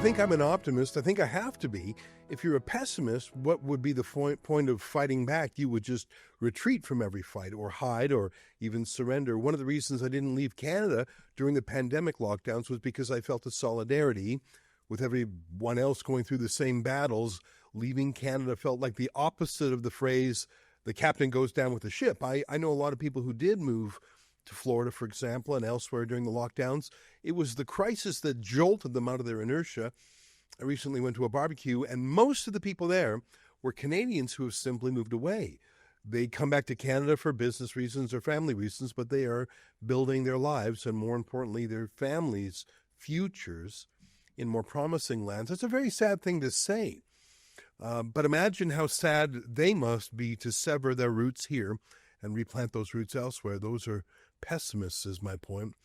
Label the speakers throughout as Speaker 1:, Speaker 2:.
Speaker 1: think I'm an optimist. I think I have to be. If you're a pessimist, what would be the point of fighting back? You would just retreat from every fight or hide or even surrender. One of the reasons I didn't leave Canada during the pandemic lockdowns was because I felt a solidarity with everyone else going through the same battles. Leaving Canada felt like the opposite of the phrase, the captain goes down with the ship. I know a lot of people who did move to Florida, for example, and elsewhere during the lockdowns. It was the crisis that jolted them out of their inertia. I recently went to a barbecue, and most of the people there were Canadians who have simply moved away. They come back to Canada for business reasons or family reasons, but they are building their lives and, more importantly, their families' futures in more promising lands. That's a very sad thing to say. But imagine how sad they must be to sever their roots here and replant those roots elsewhere. Those are pessimists, is my point.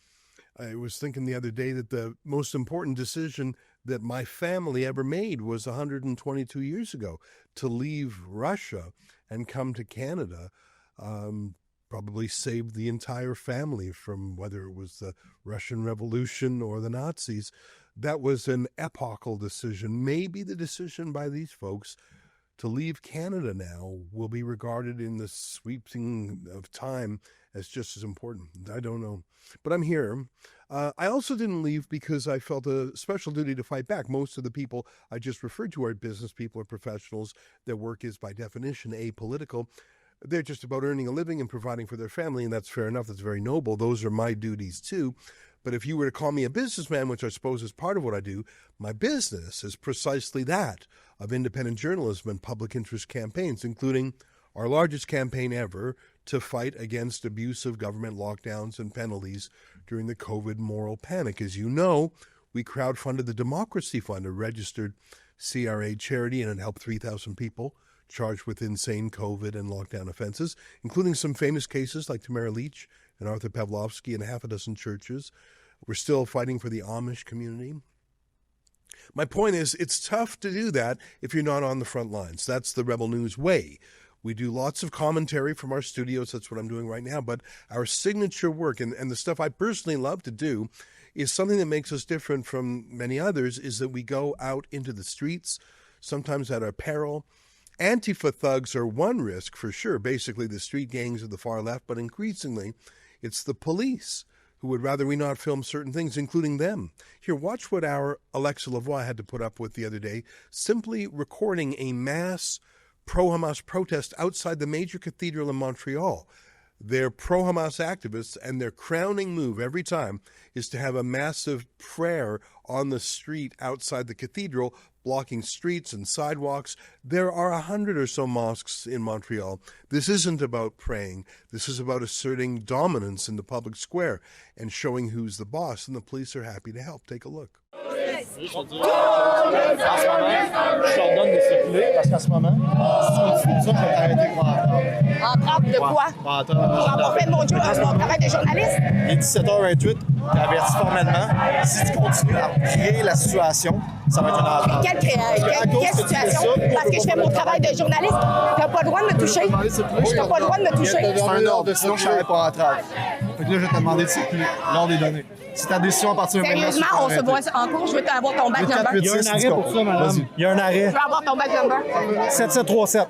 Speaker 1: I was thinking the other day that the most important decision that my family ever made was 122 years ago, to leave Russia and come to Canada. Probably saved the entire family from whether it was the Russian Revolution or the Nazis. That was an epochal decision. Maybe the decision by these folks to leave Canada now will be regarded in the sweeping of time as just as important. I don't know. But I'm here. I also didn't leave because I felt a special duty to fight back. Most of the people I just referred to are business people or professionals. Their work is by definition apolitical. They're just about earning a living and providing for their family, and that's fair enough. That's very noble. Those are my duties too. But if you were to call me a businessman, which I suppose is part of what I do, my business is precisely that of independent journalism and public interest campaigns, including our largest campaign ever to fight against abusive government lockdowns and penalties during the COVID moral panic. As you know, we crowdfunded the Democracy Fund, a registered CRA charity, and it helped 3,000 people charged with insane COVID and lockdown offenses, including some famous cases like Tamara Leach and Arthur Pavlovsky and half a dozen churches. We're still fighting for the Amish community. My point is, it's tough to do that if you're not on the front lines. That's the Rebel News way. We do lots of commentary from our studios. That's what I'm doing right now. But our signature work and the stuff I personally love to do is something that makes us different from many others, is that we go out into the streets, sometimes at our peril. Antifa thugs are one risk for sure, basically the street gangs of the far left, but increasingly it's the police who would rather we not film certain things, including them. Here, watch what our Alexa Lavoie had to put up with the other day, simply recording a mass pro-Hamas protest outside the major cathedral in Montreal. They're pro-Hamas activists, and their crowning move every time is to have a massive prayer on the street outside the cathedral, blocking streets and sidewalks. There are 100 or so mosques in Montreal. This isn't about praying. This is about asserting dominance in the public square and showing who's the boss, and the police are happy to help. Take a look.
Speaker 2: Je t'ordonne de circuler parce qu'en ce moment, si tu fais ça, je vais t'arrêter pour
Speaker 3: Entendre de quoi? Pour avoir fait mon travail de journaliste?
Speaker 2: Il est 17h28, tu avertis formellement. Si tu continues à créer la situation, ça va être une entrave.
Speaker 3: Quelle situation? Parce que je fais mon travail de journaliste. Tu n'as pas le droit de me toucher. Tu n'as pas le droit de me toucher.
Speaker 2: C'est un ordre, sinon je serais pas entrave. Fait que là, je vais te demander de circuler. L'ordre est donné. C'est ta décision à partir de maintenant.
Speaker 3: Sérieusement, on se voit en cours. Je veux avoir ton badge number.
Speaker 2: Il y a un arrêt pour ça, madame. Il y a un arrêt.
Speaker 3: Je veux avoir ton badge number.
Speaker 2: 7737.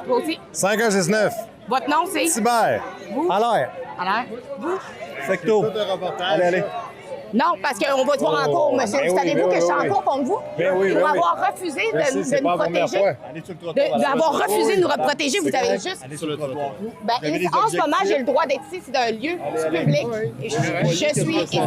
Speaker 3: Toi aussi.
Speaker 2: 5169.
Speaker 3: Votre nom, c'est?
Speaker 2: Cyber.
Speaker 3: Vous?
Speaker 2: À l'air.
Speaker 3: À l'air. Vous?
Speaker 2: Secto. Allez.
Speaker 3: Non, parce qu'on va te voir en cours, monsieur. Savez-vous que je suis en cours contre vous? Pour avoir refusé de nous protéger. D'avoir refusé de nous protéger, vous avez juste... en ce moment, j'ai le droit d'être ici. C'est un lieu public. Et je suis ici.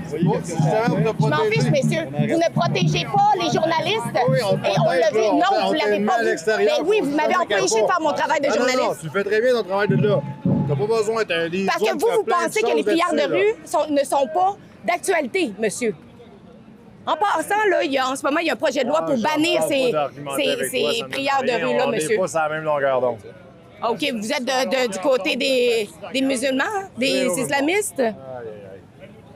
Speaker 3: Je m'en fiche, messieurs. Vous ne protégez pas les journalistes. Et on l'a vu. Non, vous ne l'avez pas vu. Mais oui, vous m'avez empêché de faire mon travail de journaliste.
Speaker 2: Non, tu fais très bien ton travail de là. T'as pas besoin d'être
Speaker 3: parce que vous pensez que les prières de rue ne sont pas d'actualité, monsieur. En passant, là, en ce moment, il y a un projet de loi pour bannir ces prières de rue-là, monsieur.
Speaker 2: On n'est pas sur la même longueur d'onde.
Speaker 3: OK, vous êtes du côté des musulmans, des islamistes?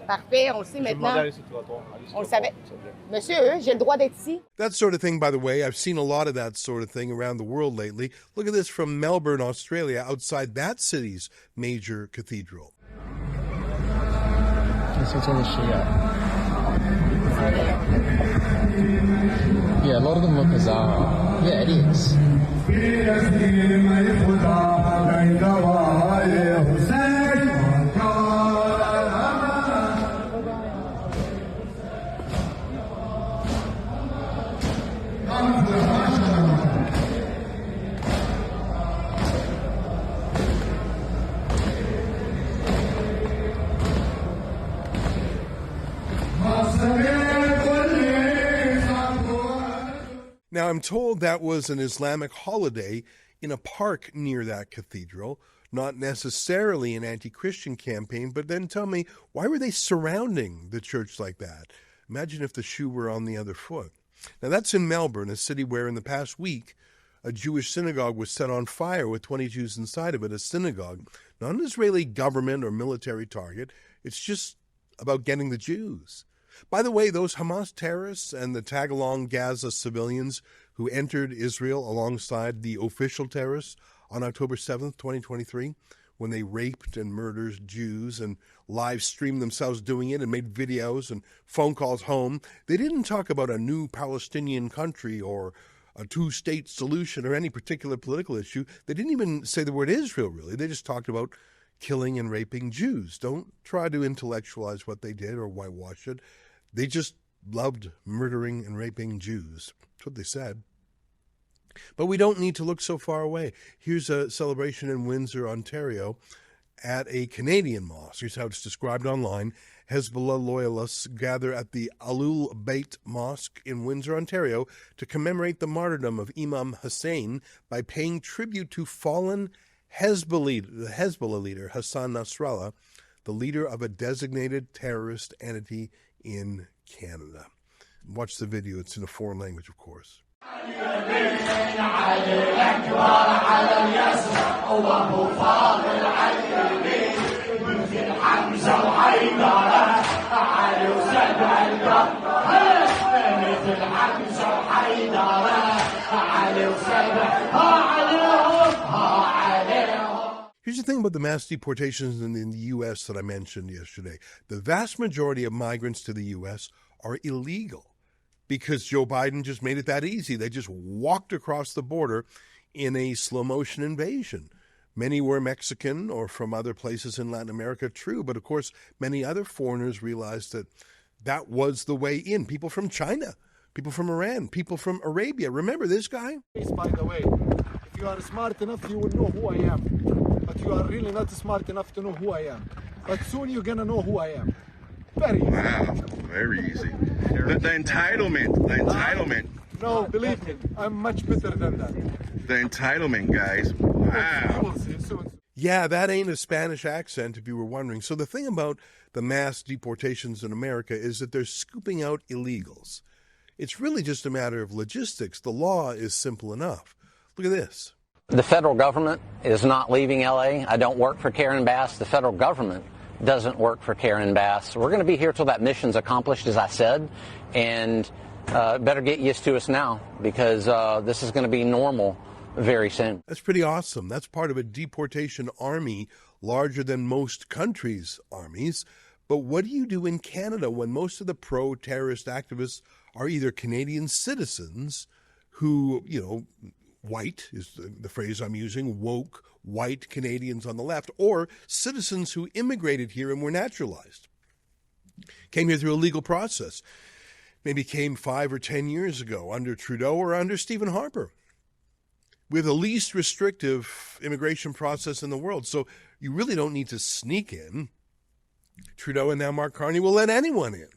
Speaker 3: Parfait, on le sait maintenant. On le savait. Monsieur, j'ai le droit d'être ici.
Speaker 1: That sort of thing, by the way, I've seen a lot of that sort of thing around the world lately. Look at this from Melbourne, Australia, outside that city's major cathedral.
Speaker 4: Yeah, a lot of them look bizarre. Yeah, it is.
Speaker 1: Now, I'm told that was an Islamic holiday in a park near that cathedral, not necessarily an anti-Christian campaign, but then tell me, why were they surrounding the church like that? Imagine if the shoe were on the other foot. Now, that's in Melbourne, a city where in the past week, a Jewish synagogue was set on fire with 20 Jews inside of it, a synagogue, not an Israeli government or military target. It's just about getting the Jews. By the way, those Hamas terrorists and the tag-along Gaza civilians who entered Israel alongside the official terrorists on October 7th, 2023, when they raped and murdered Jews and live-streamed themselves doing it and made videos and phone calls home, they didn't talk about a new Palestinian country or a two-state solution or any particular political issue. They didn't even say the word Israel, really. They just talked about killing and raping Jews. Don't try to intellectualize what they did or whitewash it. They just loved murdering and raping Jews. That's what they said. But we don't need to look so far away. Here's a celebration in Windsor, Ontario, at a Canadian mosque. Here's how it's described online. Hezbollah loyalists gather at the Alul Bayt Mosque in Windsor, Ontario, to commemorate the martyrdom of Imam Hussein by paying tribute to fallen Hezbollah leader Hassan Nasrallah, the leader of a designated terrorist entity in Canada. Watch the video. It's in a foreign language, of course. Here's the thing about the mass deportations in the U.S. that I mentioned yesterday. The vast majority of migrants to the U.S. are illegal because Joe Biden just made it that easy. They just walked across the border in a slow-motion invasion. Many were Mexican or from other places in Latin America, true, but of course many other foreigners realized that that was the way in. People from China, people from Iran, people from Arabia. Remember this guy?
Speaker 5: By the way, if you are smart enough, you will know who I am. But you are really not smart enough to know who I am. But soon you're going to know who I am. Very easy.
Speaker 6: Wow, very easy. The entitlement.
Speaker 5: No, believe me, I'm much better than that.
Speaker 6: The entitlement, guys. Wow.
Speaker 5: You will see soon.
Speaker 1: Yeah, that ain't a Spanish accent, if you were wondering. So the thing about the mass deportations in America is that they're scooping out illegals. It's really just a matter of logistics. The law is simple enough. Look at this.
Speaker 7: The federal government is not leaving L.A. I don't work for Karen Bass. The federal government doesn't work for Karen Bass. We're going to be here till that mission's accomplished, as I said, and better get used to us now because this is going to be normal very soon.
Speaker 1: That's pretty awesome. That's part of a deportation army larger than most countries' armies. But what do you do in Canada when most of the pro-terrorist activists are either Canadian citizens who, white is the phrase I'm using, woke, white Canadians on the left, or citizens who immigrated here and were naturalized, came here through a legal process, maybe came 5 or 10 years ago under Trudeau or under Stephen Harper, with the least restrictive immigration process in the world. So you really don't need to sneak in. Trudeau and now Mark Carney will let anyone in.